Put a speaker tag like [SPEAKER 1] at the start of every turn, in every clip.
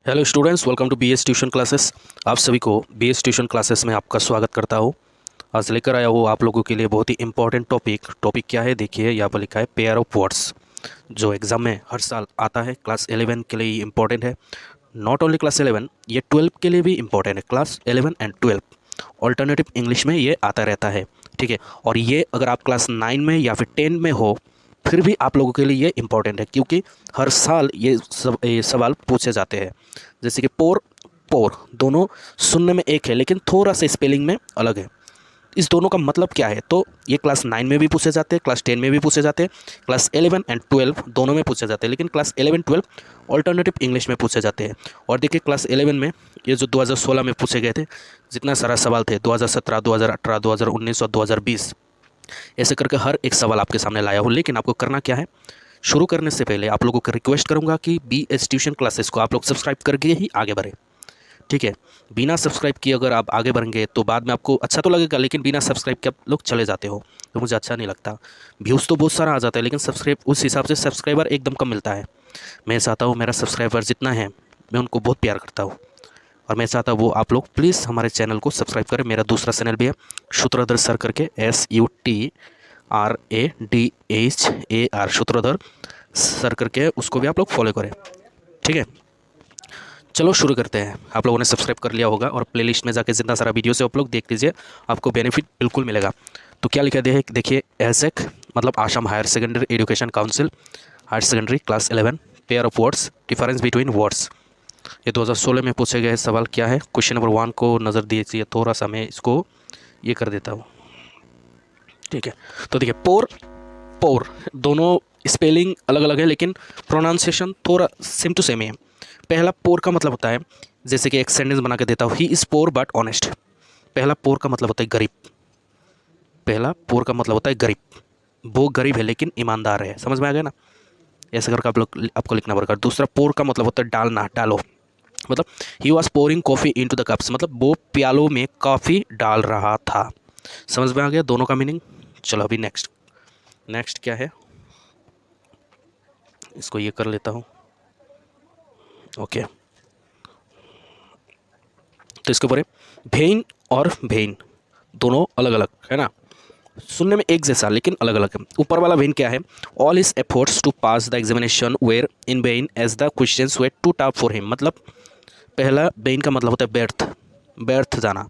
[SPEAKER 1] Hello students, welcome to BS tuition classes. आप सभी को बीएस ट्यूशन क्लासेस में आपका स्वागत करता हूँ। आज लेकर आया हूँ आप लोगों के लिए बहुत ही इंपॉर्टेंट टॉपिक क्या है, देखिए यहाँ पर लिखा है पेयर ऑफ वर्ड्स, जो एग्ज़ाम में हर साल आता है। क्लास 11 के लिए इंपॉर्टेंट है, नॉट ओनली क्लास 11, ये 12 के लिए भी इंपॉर्टेंट है। क्लास 11 एंड 12 ऑल्टरनेटिव इंग्लिश में ये आता रहता है, ठीक है। और ये अगर आप क्लास 9 में या फिर 10 में हो फिर भी आप लोगों के लिए ये इंपॉर्टेंट है, क्योंकि हर साल ये सवाल पूछे जाते हैं। जैसे कि पोर पोर दोनों सुनने में एक है लेकिन थोड़ा सा स्पेलिंग में अलग है। इस दोनों का मतलब क्या है, तो ये क्लास 9 में भी पूछे जाते हैं, क्लास 10 में भी पूछे जाते हैं, क्लास 11 एंड 12 दोनों में पूछे जाते हैं, लेकिन क्लास 11 12 ऑल्टरनेटिव इंग्लिश में पूछे जाते हैं। और देखिए क्लास 11 में ये जो 2016 में पूछे गए थे, जितना सारा सवाल थे 2017 2018 2019 और 2020, ऐसे करके हर एक सवाल आपके सामने लाया हूँ। लेकिन आपको करना क्या है, शुरू करने से पहले आप लोगों को रिक्वेस्ट करूँगा कि बीएस ट्यूशन क्लासेस को आप लोग सब्सक्राइब करके ही आगे बढ़े, ठीक है। बिना सब्सक्राइब किए अगर आप आगे बढ़ेंगे तो बाद में आपको अच्छा तो लगेगा, लेकिन बिना सब्सक्राइब के आप लोग चले जाते हो तो मुझे अच्छा नहीं लगता। व्यूज़ तो बहुत सारा आ जाता है लेकिन सब्सक्राइब उस हिसाब से सब्सक्राइबर एकदम कम मिलता है। मैं चाहता हूँ मेरा सब्सक्राइबर जितना है मैं उनको बहुत प्यार करता हूँ, और मैं चाहता हूँ वो आप लोग प्लीज़ हमारे चैनल को सब्सक्राइब करें। मेरा दूसरा चैनल भी है सूत्रधर सर करके, SUTRADHAR सूत्रधर सर करके, उसको भी आप लोग फॉलो करें, ठीक है। चलो शुरू करते हैं। आप लोगों ने सब्सक्राइब कर लिया होगा और प्लेलिस्ट में जाके जितना सारा वीडियो से आप लोग देख लीजिए, आपको बेनिफिट बिल्कुल मिलेगा। तो क्या लिखा दिया है, देखिए एसेक मतलब Assam higher secondary education council, higher secondary class 11, pair of words, difference between words. ये 2016 में पूछे गए सवाल क्या है। क्वेश्चन नंबर 1 को नज़र दीजिए, थोड़ा सा मैं इसको ये कर देता हूँ, ठीक है। तो देखिए पोर पोर दोनों स्पेलिंग अलग अलग है लेकिन प्रोनाउंसिएशन थोड़ा सेम टू सेम ही है। पहला पोर का मतलब होता है, जैसे कि एक सेंटेंस बना के देता हूँ, he is poor but honest. पहला पोर का मतलब होता है गरीब, पहला पोर का मतलब होता है गरीब, वो गरीब है लेकिन ईमानदार है। समझ में आ गया ना, ऐसा करके आप लोग आपको लिखना पड़ेगा। दूसरा पोर का मतलब होता है डालना, डालो, मतलब he was pouring coffee into the cups, मतलब वो प्यालों में कॉफ़ी डाल रहा था। समझ में आ गया दोनों का मीनिंग। चलो अभी नेक्स्ट नेक्स्ट क्या है, इसको ये कर लेता हूँ, ओके। तो इसके ऊपर है भेन और भेन, दोनों अलग अलग है ना, सुनने में एक जैसा लेकिन अलग अलग है। ऊपर वाला भेन क्या है, all his efforts to pass the examination were in vain as the questions were too tough for him, मतलब पहला भेन का मतलब होता है व्यर्थ, व्यर्थ जाना।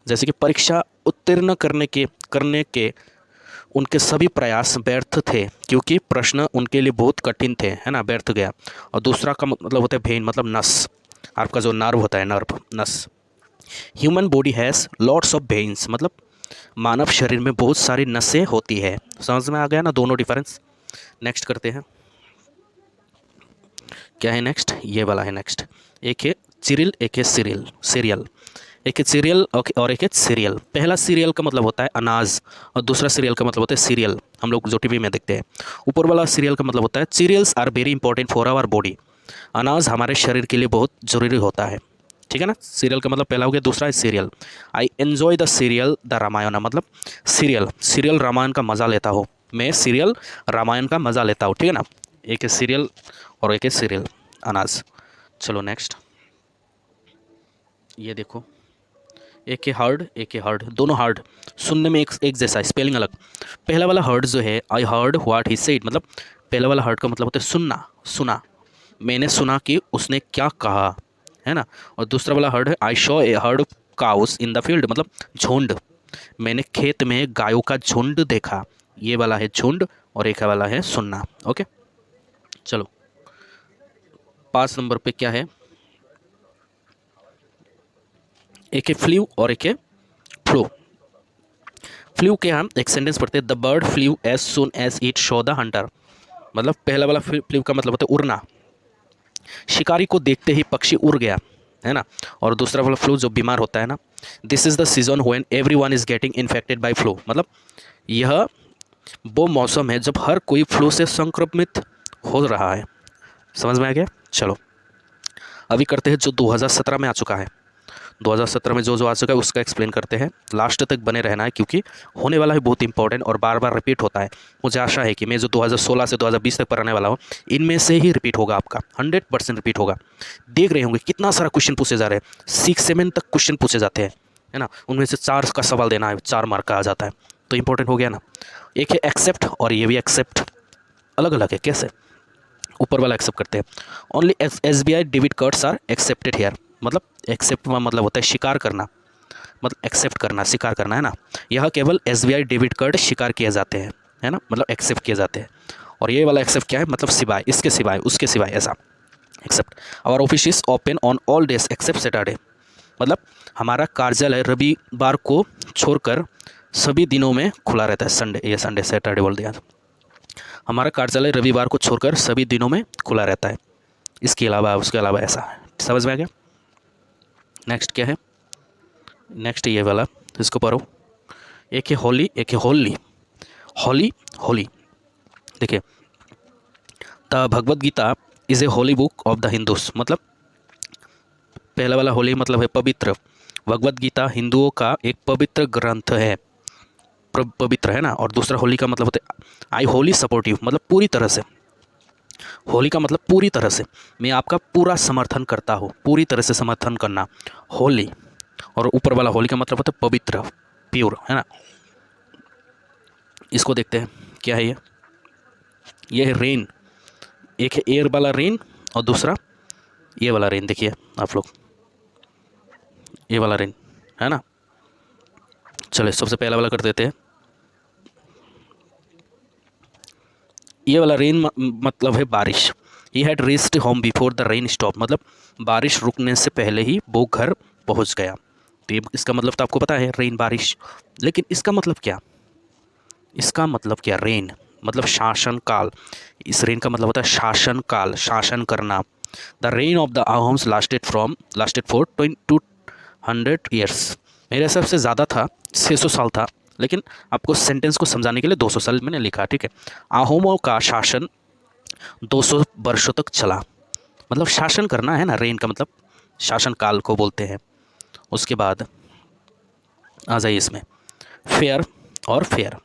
[SPEAKER 1] जैसे कि परीक्षा उत्तीर्ण करने के उनके सभी प्रयास व्यर्थ थे क्योंकि प्रश्न उनके लिए बहुत कठिन थे, है ना, व्यर्थ गया। और दूसरा का मतलब होता है भेन, मतलब नस, आपका जो नर्व होता है, नर्व नस। Human body has lots of veins, मतलब मानव शरीर में बहुत सारी नसें होती है। समझ में आ गया ना दोनों डिफरेंस। नेक्स्ट करते हैं, क्या है नेक्स्ट, ये वाला है नेक्स्ट। एक है चिरिल, एक है सीरियल सीरियल, एक है सीरियल और एक है सीरियल। पहला सीरियल का मतलब होता है अनाज और दूसरा सीरियल का मतलब होता है सीरियल, हम लोग जो टीवी में देखते हैं। ऊपर वाला सीरियल का मतलब होता है cereals are very important for our body, अनाज हमारे शरीर के लिए बहुत ज़रूरी होता है, ठीक है ना। सीरियल का मतलब पहला हो गया, दूसरा है serial. I enjoy the serial the Ramayan, मतलब सीरियल सीरियल रामायण का मज़ा लेता हूँ, मैं सीरियल रामायण का मज़ा लेता हूँ, ठीक है ना। एक है सीरियल और एक है सीरियल, अनाज। चलो नेक्स्ट, ये देखो, एक है हार्ड एक है हार्ड, दोनों हार्ड, सुनने में एक जैसा, स्पेलिंग अलग। पहला वाला हार्ड जो है, I heard what he said, मतलब पहला वाला हार्ड का मतलब होता है सुनना, सुना, मैंने सुना कि उसने क्या कहा, है ना। और दूसरा वाला हर्ड है, I saw a herd cows in the field, मतलब झुंड, मैंने खेत में गायों का झुंड देखा। ये वाला है झुंड और एक वाला है सुनना, ओके। चलो 5 नंबर पे क्या है, एक है फ्लू और एक है फ्लो। फ्लू के हम एक सेंटेंस पढ़ते हैं, the bird flew as soon as it saw the hunter, मतलब पहला वाला फ्लू का मतलब होता है उड़ना, शिकारी को देखते ही पक्षी उड़ गया, है ना। और दूसरा वाला फ्लू जो बीमार होता है ना, this is the season when everyone is getting infected by flu, मतलब यह वो मौसम है जब हर कोई फ्लू से संक्रमित हो रहा है। समझ में आ गया। चलो अभी करते हैं जो 2017 में आ चुका है। 2017 में जो जो आ चुका है उसका एक्सप्लेन करते हैं। लास्ट तक बने रहना है क्योंकि होने वाला है बहुत इंपॉर्टेंट और बार बार रिपीट होता है। मुझे आशा है कि मैं जो 2016 से 2020 तक पढ़ाने वाला हूँ इनमें से ही रिपीट होगा, आपका 100% रिपीट होगा। देख रहे होंगे कितना सारा क्वेश्चन पूछे जा रहे हैं, 6-7 तक क्वेश्चन पूछे जाते हैं, है ना। उनमें से 4 का सवाल देना है, 4 मार्क का आ जाता है, तो इंपॉर्टेंट हो गया ना। एक है एक्सेप्ट और ये भी एक्सेप्ट, अलग अलग है। कैसे? ऊपर वाला एक्सेप्ट करते हैं, only SBI debit cards are accepted here. मतलब एक्सेप्ट का मतलब होता है स्वीकार करना, मतलब एक्सेप्ट करना, स्वीकार करना, है ना। यह केवल SBI डेबिट कार्ड स्वीकार किए जाते हैं, है ना, मतलब एक्सेप्ट किए जाते हैं। और ये वाला एक्सेप्ट क्या है, मतलब सिवाय, इसके सिवाय, उसके सिवाय, ऐसा except. Our office is open on all days except Saturday. मतलब हमारा कार्यालय रविवार को छोड़कर सभी दिनों में खुला रहता है। संडे, ये संडे सैटरडे बोल दिया। हमारा कार्यालय रविवार को छोड़कर सभी दिनों में खुला रहता है, इसके अलावा, उसके अलावा, ऐसा है। समझ में आ गया? नेक्स्ट क्या है? नेक्स्ट ये वाला, इसको पढ़ो। एक है होली, एक है होली। होली, होली, देखिए, the Bhagavad Gita is a holy book of the Hindus. मतलब पहला वाला होली मतलब है पवित्र। भगवद गीता हिंदुओं का एक पवित्र ग्रंथ है, पवित्र, है ना। और दूसरा होली का मतलब होता है आई होली सपोर्ट यू, मतलब पूरी तरह से। होली का मतलब पूरी तरह से, मैं आपका पूरा समर्थन करता हूँ, पूरी तरह से समर्थन करना, होली। और ऊपर वाला होली का मतलब होता है पवित्र, प्योर, है ना। इसको देखते हैं क्या है ये है रेन। एक है एयर वाला रेन और दूसरा ये वाला रेन। देखिए आप लोग, ये वाला रेन, है ना। चलिए सबसे पहला वाला कर देते हैं। ये वाला रेन मतलब है बारिश। He had reached home before the rain stop, मतलब बारिश रुकने से पहले ही वो घर पहुंच गया। तो ये इसका मतलब तो आपको पता है, रेन, बारिश। लेकिन इसका मतलब क्या? इसका मतलब क्या? रेन मतलब शासन काल। इस रेन का मतलब होता है शासन काल, शासन करना। The rain of the Ahoms lasted for 200 years. मेरे हिसाब से ज़्यादा था, 600 साल था, लेकिन आपको सेंटेंस को समझाने के लिए 200 साल मैंने लिखा, ठीक है। अहोमों का शासन 200 वर्षों तक चला। मतलब शासन करना, है ना। रेन का मतलब शासन काल को बोलते हैं। उसके बाद आ जाइए इसमें, फेयर और फेयर।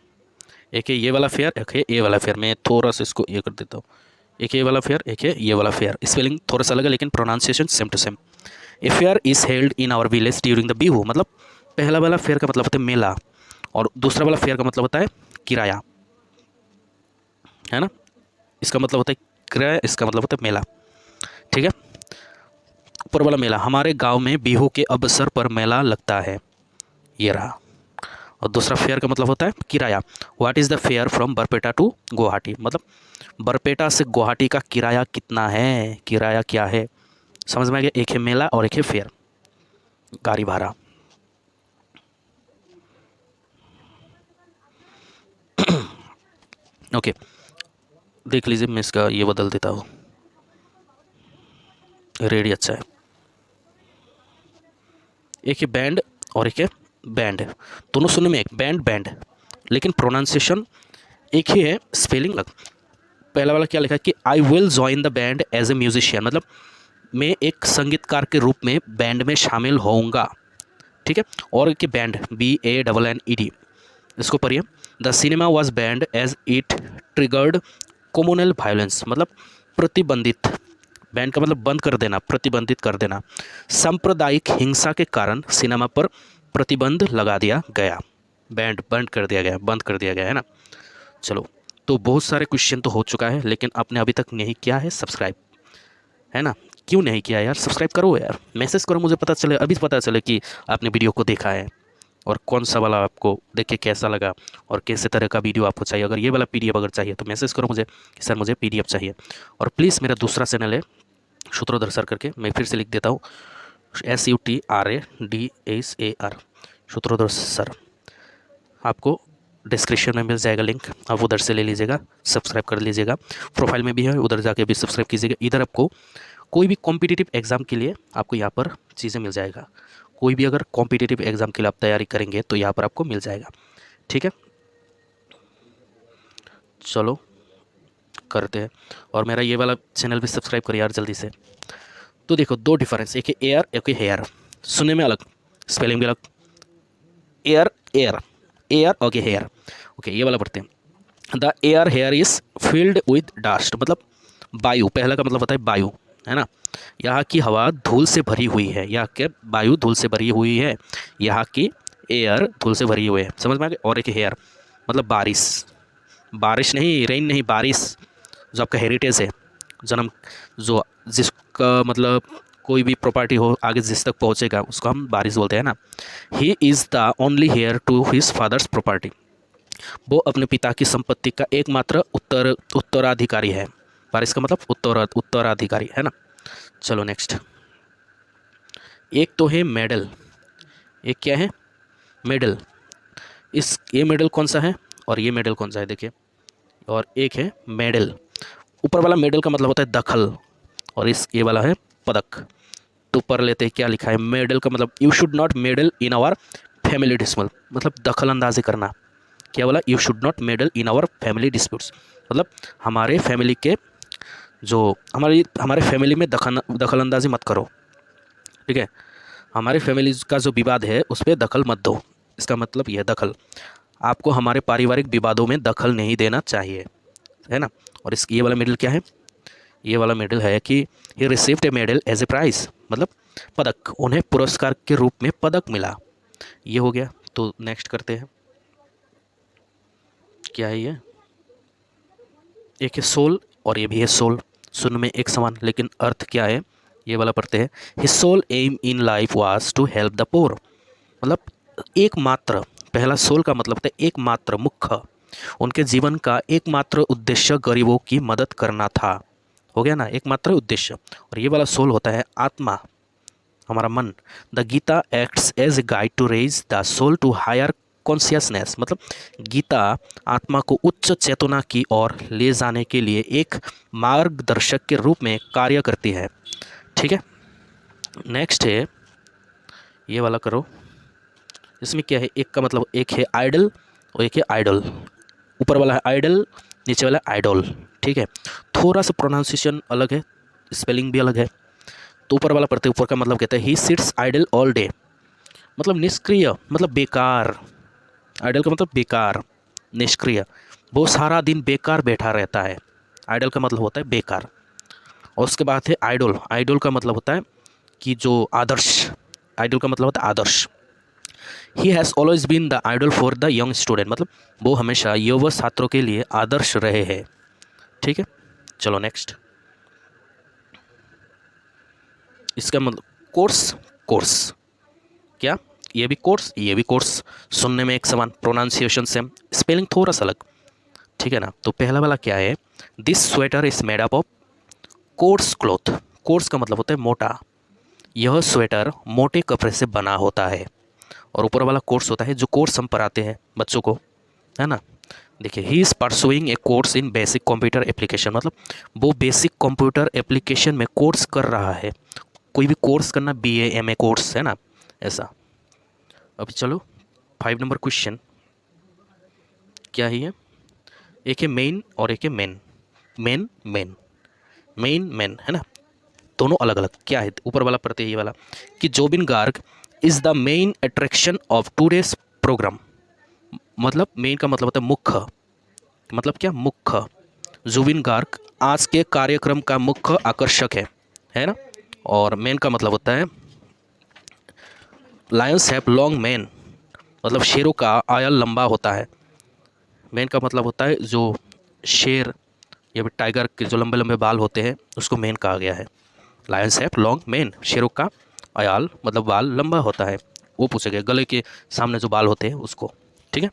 [SPEAKER 1] एक है ये वाला फेयर, एक है ये वाला फेयर। मैं थोड़ा सा इसको ये कर देता हूँ। एक ये वाला फेयर, एक है ये वाला फेयर। स्पेलिंग थोड़ा सा अलग है लेकिन pronunciation same to same. A fair is held in our village during the Bihu. मतलब पहला वाला फेयर का मतलब होता है मेला, और दूसरा वाला फेयर का मतलब होता है किराया, है ना। इसका मतलब होता है किराया, इसका मतलब होता है मेला, ठीक है। ऊपर वाला मेला, हमारे गांव में बिहू के अवसर पर मेला लगता है, ये रहा। और दूसरा फेयर का मतलब होता है किराया। What is the fare from Barpeta to Guwahati. मतलब बरपेटा से गुवाहाटी का किराया कितना है, किराया क्या है। समझ में आ गया? एक है मेला और एक है फेयर, गाड़ी भाड़ा। ओके, देख लीजिए, मैं इसका ये बदल देता हूँ, रेडी अच्छा है। एक है बैंड और एक है बैंड, दोनों सुनने में एक, बैंड बैंड, लेकिन प्रोनाउंसिएशन एक ही है, स्पेलिंग अलग। पहला वाला क्या लिखा है कि I will join the band as a musician. मतलब मैं एक संगीतकार के रूप में बैंड में शामिल होऊंगा, ठीक है। और एक बैंड, BANNED, इसको पढ़िए। The cinema was banned as it triggered communal violence. मतलब प्रतिबंधित, बैंड का मतलब बंद कर देना, प्रतिबंधित कर देना। सांप्रदायिक हिंसा के कारण सिनेमा पर प्रतिबंध लगा दिया गया। बैंड बंद कर दिया गया, बंद कर दिया गया, है ना। चलो, तो बहुत सारे क्वेश्चन तो हो चुका है, लेकिन आपने अभी तक नहीं किया है सब्सक्राइब, है ना। क्यों नहीं किया यार? सब्सक्राइब करो यार, मैसेज करो, मुझे पता चले, अभी पता चले कि आपने वीडियो को देखा है और कौन सा वाला आपको देख के कैसा लगा और कैसे तरह का वीडियो आपको चाहिए। अगर ये वाला PDF अगर चाहिए तो मैसेज करो मुझे कि सर मुझे PDF चाहिए। और प्लीज़ मेरा दूसरा चैनल है सूत्रोधर सर करके, मैं फिर से लिख देता हूँ, SUTRADSAR, सूत्रोधर सर। आपको डिस्क्रिप्शन में मिल जाएगा लिंक, आप उधर से ले लीजिएगा, सब्सक्राइब कर लीजिएगा। प्रोफाइल में भी है, उधर जाके भी सब्सक्राइब कीजिएगा। इधर आपको कोई भी कॉम्पिटिटिव एग्ज़ाम के लिए आपको यहाँ पर चीज़ें मिल जाएगा। कोई भी अगर कॉम्पिटिटिव एग्ज़ाम के लिए आप तैयारी करेंगे तो यहाँ पर आपको मिल जाएगा, ठीक है। चलो करते हैं, और मेरा ये वाला चैनल भी सब्सक्राइब करिए यार जल्दी से। तो देखो दो डिफरेंस, एक है एयर, एक है हेयर। सुनने में अलग, स्पेलिंग भी अलग। Air air air okay hair, okay ये वाला पढ़ते हैं। The air here is filled with dust, मतलब वायु, पहला का मतलब होता है वायु, है ना। यहाँ की हवा धूल से भरी हुई है, यहाँ के वायु धूल से भरी हुई है, यहाँ की एयर धूल से भरी हुई है, समझ में आ गया। और एक हेयर मतलब बारिश, बारिश नहीं, रेन नहीं, बारिश, जो आपका हेरिटेज है, जन्म, जो जिसका मतलब कोई भी प्रॉपर्टी हो आगे जिस तक पहुँचेगा उसको हम बारिश बोलते हैं ना। He is the only heir to his father's property, वो अपने पिता की संपत्ति का एकमात्र उत्तराधिकारी है। बारिश का मतलब उत्तराधिकारी, है ना। चलो नेक्स्ट, एक तो है मेडल, एक क्या है, मेडल। ये मेडल कौन सा है और ये मेडल कौन सा है, देखिए। और एक है मेडल, ऊपर वाला मेडल का मतलब होता है दखल, और ये वाला है पदक। तो ऊपर लेते हैं क्या लिखा है, मेडल का मतलब you should not meddle in our family dispute, मतलब दखल अंदाजी करना। क्या बोला, you should not meddle in our family disputes, मतलब हमारे फैमिली के जो हमारे फैमिली में दखल अंदाजी मत करो, ठीक है। हमारे फैमिली का जो विवाद है उस पर दखल मत दो, इसका मतलब यह दखल, आपको हमारे पारिवारिक विवादों में दखल नहीं देना चाहिए, है ना। और ये वाला मेडल क्या है, ये वाला मेडल है कि he received a medal as a prize, मतलब पदक, उन्हें पुरस्कार के रूप में पदक मिला, ये हो गया। तो नेक्स्ट करते हैं, क्या है ये, एक है सोल और ये भी है सोल, सुन में एक समान, लेकिन अर्थ क्या है, ये वाला पढ़ते हैं। His sole aim in life was to help the poor, मतलब एकमात्र, पहला सोल का मतलब होता है एकमात्र, मुख्य, उनके जीवन का एकमात्र उद्देश्य गरीबों की मदद करना था, हो गया ना, एकमात्र उद्देश्य। और ये वाला सोल होता है आत्मा, हमारा मन। The Gita acts as a guide to raise the soul to higher consciousness, मतलब गीता आत्मा को उच्च चेतना की ओर ले जाने के लिए एक मार्गदर्शक के रूप में कार्य करती है, ठीक है। नेक्स्ट है, ये वाला करो, इसमें क्या है, एक का मतलब, एक है आइडल और एक है आइडल, ऊपर वाला है आइडल, नीचे वाला आइडल, ठीक है। थोड़ा सा प्रोनाउंसिएशन अलग है, स्पेलिंग भी अलग है। तो ऊपर वाला पढ़ते, ऊपर का मतलब कहता है he sits idle all day, मतलब निष्क्रिय, मतलब बेकार, आइडल का मतलब बेकार, निष्क्रिय, वो सारा दिन बेकार बैठा रहता है, आइडल का मतलब होता है बेकार। और उसके बाद है आइडल, आइडल का मतलब होता है कि जो आदर्श, आइडल का मतलब होता है आदर्श। He has always been the idol for the young student, मतलब वो हमेशा युवा छात्रों के लिए आदर्श रहे हैं, ठीक है। चलो नेक्स्ट, इसका मतलब कोर्स, कोर्स क्या, ये भी कोर्स, ये भी कोर्स, सुनने में एक समान, प्रोनाउंसिएशन सेम, स्पेलिंग थोड़ा सा अलग, ठीक है ना। तो पहला वाला क्या है, this sweater is made up of course cloth, course का मतलब होता है मोटा, यह स्वेटर मोटे कपड़े से बना होता है। और ऊपर वाला कोर्स होता है जो कोर्स हम पढ़ाते हैं बच्चों को, है ना। देखिए, he is pursuing A course in basic computer application, मतलब वो बेसिक कंप्यूटर एप्लीकेशन में कोर्स कर रहा है, कोई भी कोर्स करना, BA MA कोर्स, है ना, ऐसा। अभी चलो 5 नंबर क्वेश्चन, क्या है ये, एक है मेन और एक है main, main main, main main, है ना, दोनों अलग अलग। क्या है, ऊपर वाला पढ़ते ये वाला कि Zubeen Garg is the main attraction of today's programme, मतलब मेन का मतलब होता है मुख्य, मतलब क्या, मुख्य, जुबिन गार्ग आज के कार्यक्रम का मुख्य आकर्षक है ना। और मेन का मतलब होता है लायंस हैव लॉन्ग मैन, मतलब शेरों का आयल लंबा होता है। मेन का मतलब होता है जो शेर या फिर टाइगर के जो लंबे लंबे बाल होते हैं उसको मेन कहा गया है। लायंस हैव लॉन्ग मैन, शेरों का आयल मतलब बाल लंबा होता है, वो पूछे गए, गले के सामने जो बाल होते हैं उसको, ठीक है।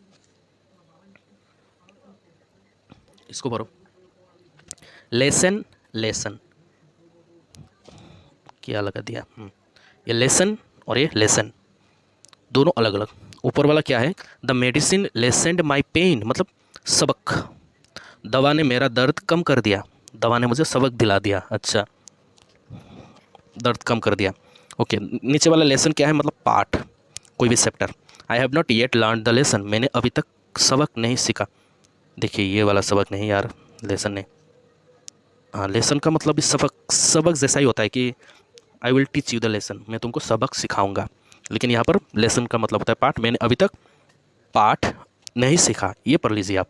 [SPEAKER 1] इसको पढ़ो, लेसन, लेसन क्या लगा दिया, ये लेसन और ये लेसन दोनों अलग अलग। ऊपर वाला क्या है, द मेडिसिन लेसेंड माई पेन, मतलब सबक, दवा ने मेरा दर्द कम कर दिया, दवा ने मुझे सबक दिला दिया, अच्छा दर्द कम कर दिया, ओके। नीचे वाला लेसन क्या है, मतलब पाठ, कोई भी chapter. I have not yet learn the lesson, मैंने अभी तक सबक नहीं सीखा। देखिए ये वाला सबक नहीं यार, लेसन नहीं, हाँ लेसन का मतलब भी सबक, सबक जैसा ही होता है कि I will teach you the lesson, मैं तुमको सबक सिखाऊंगा। लेकिन यहाँ पर लेसन का मतलब होता है पाठ। मैंने अभी तक पाठ नहीं सीखा, ये पढ़ लीजिए आप।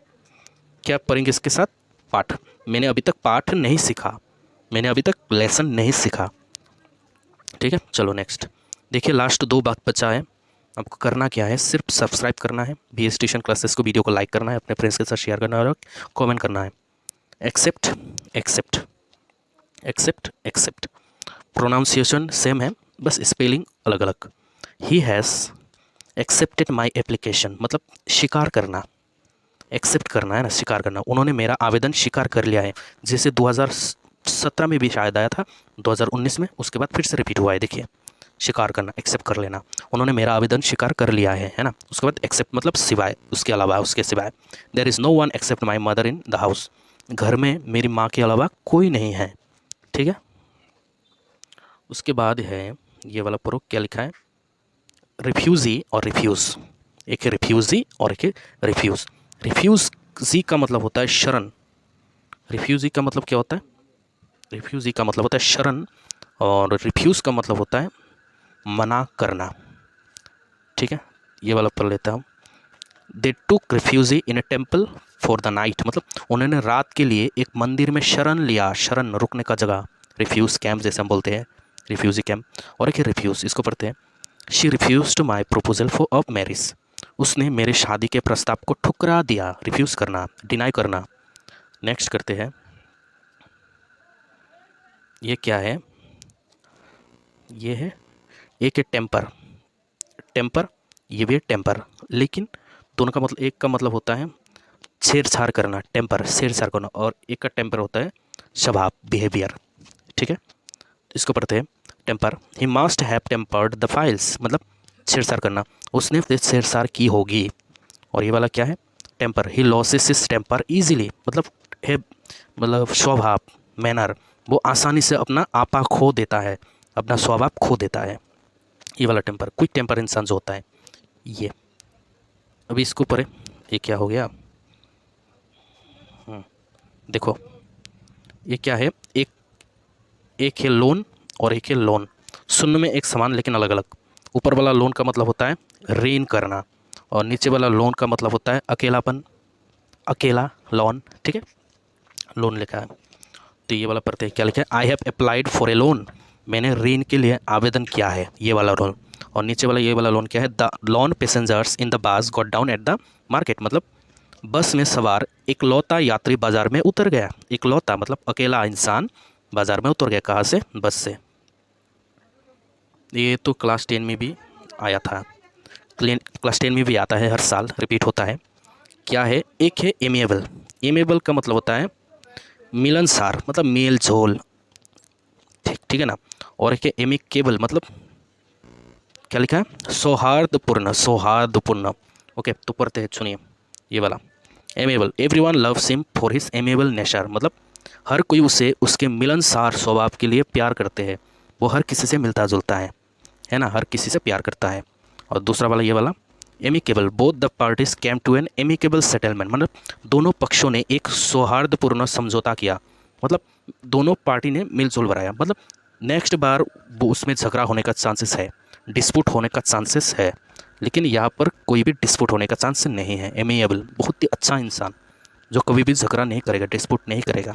[SPEAKER 1] क्या पढ़ेंगे इसके साथ? पाठ। मैंने अभी तक पाठ नहीं सीखा, मैंने अभी तक लेसन नहीं सीखा। ठीक है, चलो नेक्स्ट। देखिए लास्ट 2 बात बचा है। आपको करना क्या है, सिर्फ सब्सक्राइब करना है BS ट्यूशन क्लासेस को, वीडियो को लाइक करना है, अपने फ्रेंड्स के साथ शेयर करना है और कमेंट करना है। Accept accept accept except. Pronunciation same है, बस स्पेलिंग अलग अलग। He has accepted my application, मतलब स्वीकार करना। एक्सेप्ट करना है ना, स्वीकार करना। उन्होंने मेरा आवेदन स्वीकार कर लिया है। जैसे 2017 में भी शायद आया था, 2019 में, उसके बाद फिर से रिपीट हुआ है। देखिए स्वीकार करना, एक्सेप्ट कर लेना। उन्होंने मेरा आवेदन स्वीकार कर लिया है ना। उसके बाद एक्सेप्ट मतलब सिवाय, उसके अलावा, उसके सिवाय। There is no one except my mother in the house, घर में मेरी माँ के अलावा कोई नहीं है। ठीक है, उसके बाद है ये वाला प्रो, क्या लिखा है, रिफ्यूज़ी और रिफ्यूज़। एक है रिफ्यूज़ी और एक है रिफ्यूज़। रिफ्यूज़ी का मतलब होता है शरण। रिफ्यूज़ी का मतलब क्या होता है? रिफ्यूज़ी का मतलब होता है शरण, और रिफ्यूज़ का मतलब होता है मना करना। ठीक है, ये वाला पढ़ लेता हूँ। They took refugee in a temple for the night, मतलब उन्होंने रात के लिए एक मंदिर में शरण लिया। शरण रुकने का जगह, रिफ्यूज़ कैंप जैसे हम बोलते हैं, रिफ्यूज़ी कैंप। और एक है रिफ्यूज़, इसको पढ़ते हैं। She refuse my proposal for a marriage, उसने मेरे शादी के प्रस्ताव को ठुकरा दिया। रिफ्यूज़ करना, डिनाई करना। नेक्स्ट करते हैं, ये क्या है, ये है एक है टेम्पर। टेम्पर, ये भी है टेम्पर, लेकिन दोनों का मतलब, एक का मतलब होता है छेड़छाड़ करना, टेम्पर छेड़छाड़ करना, और एक का टेम्पर होता है स्वभाव, बिहेवियर। ठीक है, इसको पढ़ते हैं। Tamper, he must have tampered the files, मतलब छेड़छाड़ करना, उसने छेड़छाड़ की होगी। और ये वाला क्या है, टेम्पर, ही लॉसेस हिज टेम्पर ईजिली, मतलब है, मतलब स्वभाव, मैनर, वो आसानी से अपना आपा खो देता है, अपना स्वभाव खो देता है। ये वाला टेम्पर, क्विक टेम्पर इंसान जो होता है ये। अभी इसको पढ़े, ये क्या हो गया, देखो ये क्या है, एक एक है लोन और एक है लोन। सुनने में एक समान लेकिन अलग अलग। ऊपर वाला लोन का मतलब होता है ऋण करना, और नीचे वाला लोन का मतलब होता है अकेलापन, अकेला लोन। ठीक है, लोन लिखा है। तो ये वाला पढ़ते हैं, क्या लिखा है, I have applied for a loan, मैंने ऋण के लिए आवेदन किया है, ये वाला लोन। और नीचे वाला ये वाला लोन क्या है, the loan passengers in the bus got down at the market, मतलब बस में सवार इकलौता यात्री बाजार में उतर गया। इकलौता मतलब अकेला इंसान बाजार में उतर गया, कहाँ से, बस से। ये तो क्लास 10 में भी आया था, क्लास 10 में भी आता है, हर साल रिपीट होता है। क्या है, एक है एमिएबल। एमिएबल का मतलब होता है मिलनसार, मतलब मेल झोल। ठीक है ना। और एक है एमिकेबल, मतलब क्या लिखा है, सौहार्दपूर्ण, सौहार्दपूर्ण। ओके, तो पढ़ते हैं, सुनिए ये वाला। Amiable, everyone loves him for his amiable nature, मतलब हर कोई उसे उसके मिलनसार स्वभाव के लिए प्यार करते हैं। वो हर किसी से मिलता जुलता है ना, हर किसी से प्यार करता है। और दूसरा वाला ये वाला, amicable, both the parties came to an amicable settlement, मतलब दोनों पक्षों ने एक सौहार्दपूर्ण समझौता किया, मतलब दोनों पार्टी ने मिलजुल बनाया। मतलब नेक्स्ट बार वो उसमें झगड़ा होने का चांसेस है, डिस्प्यूट होने का चांसेस है, लेकिन यहाँ पर कोई भी डिस्प्यूट होने का चांस नहीं है। एमिएबल, बहुत ही अच्छा इंसान जो कभी भी झगड़ा नहीं करेगा, डिस्प्यूट नहीं करेगा।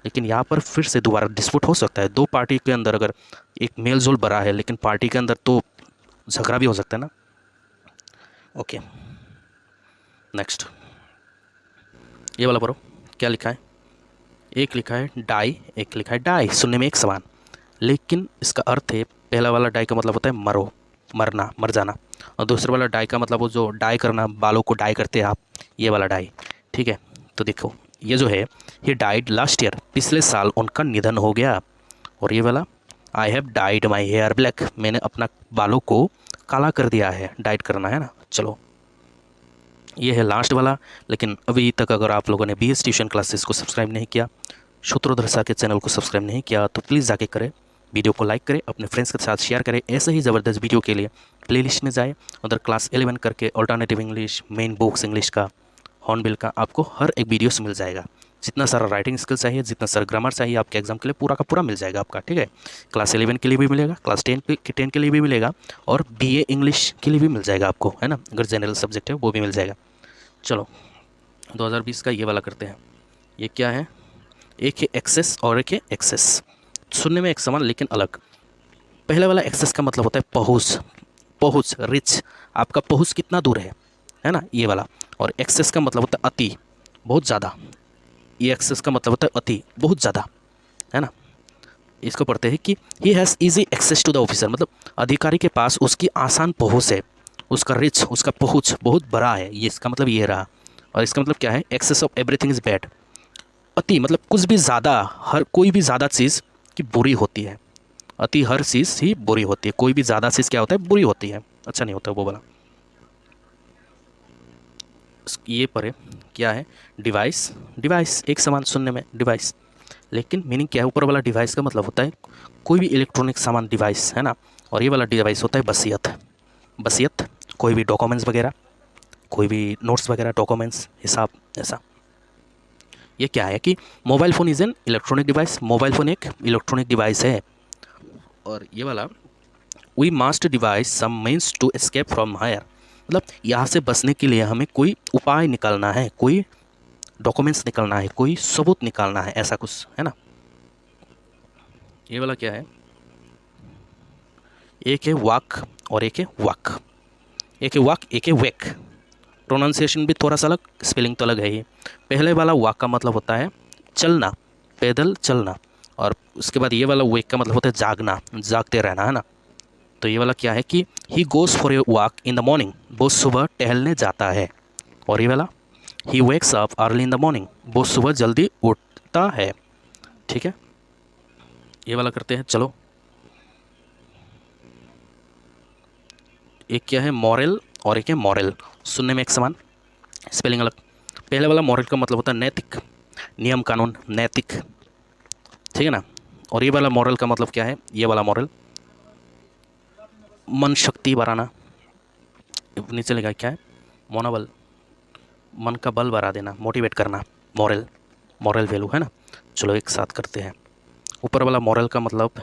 [SPEAKER 1] लेकिन यहाँ पर फिर से दोबारा डिस्प्यूट हो सकता है, दो पार्टी के अंदर अगर एक मेल जोल बड़ा है, लेकिन पार्टी के अंदर तो झगड़ा भी हो सकता है ना। ओके, नेक्स्ट ये वाला पढ़ो, क्या लिखा है, एक लिखा है डाई, एक लिखा है डाई, सुनने में एक समान, लेकिन इसका अर्थ है, पहला वाला डाई का मतलब होता है मरो, मरना, मर जाना। और दूसरा वाला डाई का मतलब वो जो डाई करना, बालों को डाई करते हैं आप, ये वाला डाई। ठीक है, तो देखो ये जो है, ये डाइड लास्ट ईयर, पिछले साल उनका निधन हो गया। और ये वाला, I have dyed my hair black, मैंने अपना बालों को काला कर दिया है, डाइड करना है ना। चलो ये है लास्ट वाला। लेकिन अभी तक अगर आप लोगों ने BS ट्यूशन क्लासेस को सब्सक्राइब नहीं किया, सूत्रोधर सर के चैनल को सब्सक्राइब नहीं किया, तो प्लीज़ जाके करें, वीडियो को लाइक करें, अपने फ्रेंड्स के साथ शेयर करें। ऐसे ही ज़बरदस्त वीडियो के लिए प्लेलिस्ट में जाए, उधर क्लास 11 करके alternative English, main books English का, हॉर्नबिल का, आपको हर एक वीडियोस मिल जाएगा। जितना सारा राइटिंग स्किल चाहिए, जितना सारा ग्रामर चाहिए आपके एग्जाम के लिए, पूरा का पूरा मिल जाएगा आपका। ठीक है, क्लास 11 के लिए भी मिलेगा, क्लास 10 के लिए भी मिलेगा, और BA इंग्लिश के लिए भी मिल जाएगा आपको, है ना। अगर जनरल सब्जेक्ट है वो भी मिल जाएगा। चलो 2020 का ये वाला करते हैं। ये क्या है? एक है एक्सेस और एक है एक्सेस। सुनने में एक समान लेकिन अलग। पहले वाला एक्सेस का मतलब होता है पहुँच, पहुँच, रिच, आपका पहुँच कितना दूर है ना, ये वाला। और एक्सेस का मतलब होता है अति, बहुत ज़्यादा। ये एक्सेस का मतलब होता है अति, बहुत ज़्यादा, है ना। इसको पढ़ते हैं कि he has easy access to the officer, मतलब अधिकारी के पास उसकी आसान पहुँच है, उसका रिच, उसका पहुँच बहुत बड़ा है, ये इसका मतलब ये रहा। और इसका मतलब क्या है? Excess of everything is bad. अति मतलब कुछ भी ज़्यादा, हर कोई भी ज़्यादा चीज़ की बुरी होती है। अति हर चीज़ ही बुरी होती है, कोई भी ज़्यादा चीज़ क्या होता है? बुरी होती है, अच्छा नहीं होता वो वाला। ये पढ़े क्या है? डिवाइस, डिवाइस एक समान सुनने में डिवाइस, लेकिन मीनिंग क्या है? ऊपर वाला डिवाइस का मतलब होता है कोई भी इलेक्ट्रॉनिक सामान डिवाइस, है ना। और ये वाला डिवाइस होता है वसीयत। वसीयत कोई भी डॉक्यूमेंट्स वगैरह, कोई भी नोट्स वगैरह, डॉक्यूमेंट्स, हिसाब, ऐसा। ये क्या है कि mobile phone is an electronic device, mobile phone एक इलेक्ट्रॉनिक डिवाइस है। और ये वाला we must devise some means to escape from here, मतलब यहाँ से बचने के लिए हमें कोई उपाय निकालना है, कोई डॉक्यूमेंट्स निकालना है, कोई सबूत निकालना है, ऐसा कुछ, है ना। ये वाला क्या है? एक है वाक और एक है वाक, एक है वाक, एक है वेक। प्रोनाउंसिएशन भी थोड़ा सा अलग, स्पेलिंग तो अलग है ही। पहले वाला वाक का मतलब होता है चलना, पैदल चलना, और उसके बाद ये वाला वेक का मतलब होता है जागना, जागते रहना, है ना। तो ये वाला क्या है कि he goes for a walk in the morning, वो सुबह टहलने जाता है। और ये वाला he wakes up early in the morning, वो सुबह जल्दी उठता है। ठीक है, ये वाला करते हैं। चलो एक क्या है? मॉरल और एक है मॉरल, सुनने में एक समान, स्पेलिंग अलग। पहले वाला मॉरल का मतलब होता है नैतिक, नियम कानून, नैतिक, ठीक है ना। और ये वाला मॉरल का मतलब क्या है? ये वाला मॉरल मन शक्ति बढ़ाना, नीचे लिखा क्या है? मनोबल, मन का बल बढ़ा देना, मोटिवेट करना, मॉरल, मॉरल वैल्यू, है ना। चलो एक साथ करते हैं। ऊपर वाला मॉरल का मतलब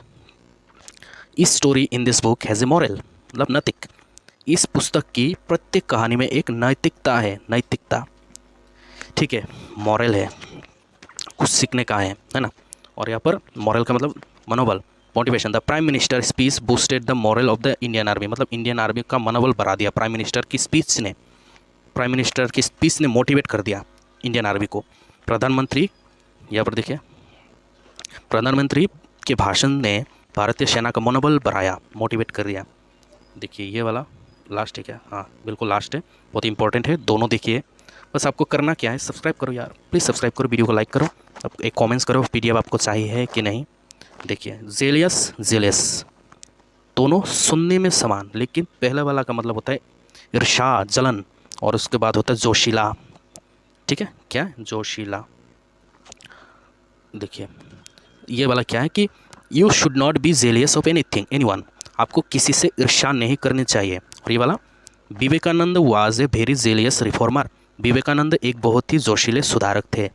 [SPEAKER 1] इस story in this book has a moral, मतलब नैतिक। इस पुस्तक की प्रत्येक कहानी में एक नैतिकता है, नैतिकता, ठीक है। मॉरल है, कुछ सीखने का है ना। और यहाँ पर मॉरल का मतलब मनोबल, motivation. The prime minister speech boosted the moral of the Indian army, मतलब इंडियन आर्मी का मनोबल बढ़ा दिया प्राइम मिनिस्टर की स्पीच ने, प्राइम मिनिस्टर की स्पीच ने मोटिवेट कर दिया इंडियन आर्मी को। प्रधानमंत्री, यहाँ पर देखिए, प्रधानमंत्री के भाषण ने भारतीय सेना का मनोबल बढ़ाया, मोटिवेट कर दिया। देखिए ये वाला लास्ट है क्या? हाँ बिल्कुल लास्ट है, बहुत इंपॉर्टेंट है, दोनों देखिए। बस आपको करना क्या है? सब्सक्राइब करो यार, प्लीज़ सब्सक्राइब करो, वीडियो को लाइक करो, अब एक कमेंट्स करो PDF आपको चाहिए है कि नहीं। देखिए जेलियस, जेलियस दोनों सुनने में समान, लेकिन पहले वाला का मतलब होता है ईर्ष्या, जलन, और उसके बाद होता है जोशीला। ठीक है, क्या है? जोशीला। देखिए ये वाला क्या है कि you should not be jealous of anything anyone, आपको किसी से ईर्ष्या नहीं करनी चाहिए। और ये वाला Vivekananda was a very zealous reformer, Vivekananda एक बहुत ही जोशीले सुधारक थे,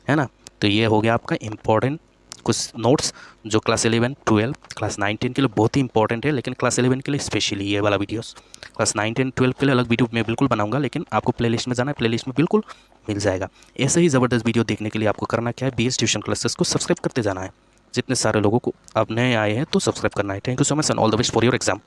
[SPEAKER 1] है ना। तो ये हो गया आपका इम्पोर्टेंट कुछ नोट्स जो क्लास 11, 12, क्लास 9, 10 के लिए बहुत ही इंपॉर्टेंट है, लेकिन क्लास 11 के लिए स्पेशली ये वाला वीडियोस। क्लास 9, 10, 12 के लिए अलग वीडियो मैं बिल्कुल बनाऊंगा, लेकिन आपको प्लेलिस्ट में जाना है, प्लेलिस्ट में बिल्कुल मिल जाएगा। ऐसे ही ज़बरदस्त वीडियो देखने के लिए आपको करना क्या है? BS ट्यूशन क्लासेस को सब्सक्राइब करते जाना है। जितने सारे लोगों को अब नए आए हैं तो सब्सक्राइब करना है। Thank you so much and all the best for your exam.